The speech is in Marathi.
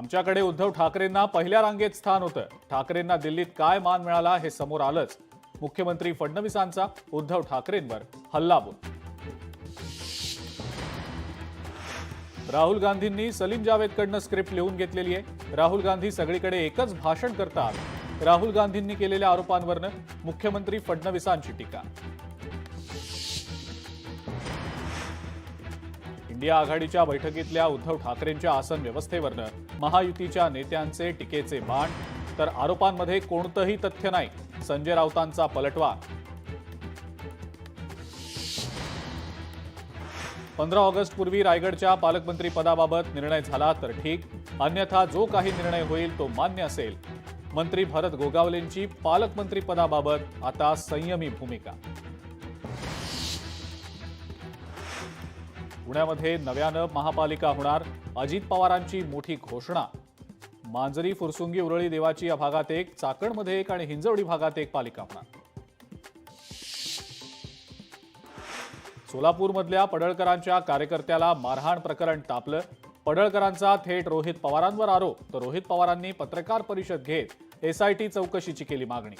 आमच्याकडे उद्धव ठाकरेंना पहिल्या रांगेत स्थान होतं. ठाकरेंना दिल्लीत काय मान मिळाला हे समोर आलंच. मुख्यमंत्री फडणवीसांचा उद्धव ठाकरेंवर हल्लाबोल. राहुल गांधींनी सलीम जावेदकडनं स्क्रिप्ट लिहून घेतलेली आहे. राहुल गांधी सगळीकडे एकच भाषण करतात. राहुल गांधींनी केलेल्या आरोपांवरनं मुख्यमंत्री फडणवीसांची टीका. इंडिया आघाडीच्या बैठकीतल्या उद्धव ठाकरेंच्या आसन व्यवस्थेवरनं महायुतीच्या नेत्यांचे टीकेचे बाण. तर आरोपांमध्ये कोणतंही तथ्य नाही. संजय राऊतांचा पलटवार. 15 ऑगस्टपूर्वी रायगडच्या पालकमंत्री पदाबाबत निर्णय झाला तर ठीक, अन्यथा जो काही निर्णय होईल तो मान्य असेल. मंत्री भरत गोगावलेंची पालकमंत्री पदाबाबत आता संयमी भूमिका. पुण्यामध्ये नव्यानं महापालिका होणार. अजित पवारांची मोठी घोषणा. मांजरी, फुरसुंगी, उरळी देवाची या भागात एक, चाकणमध्ये एक आणि हिंजवडी भागात एक पालिका होणार. सोलापूरमधल्या पडळकरांच्या कार्यकर्त्याला मारहाण प्रकरण तापलं. पडळकरांचा थेट रोहित पवारांवर आरोप, तर रोहित पवारांनी पत्रकार परिषद घेत एसआयटी चौकशीची केली मागणी.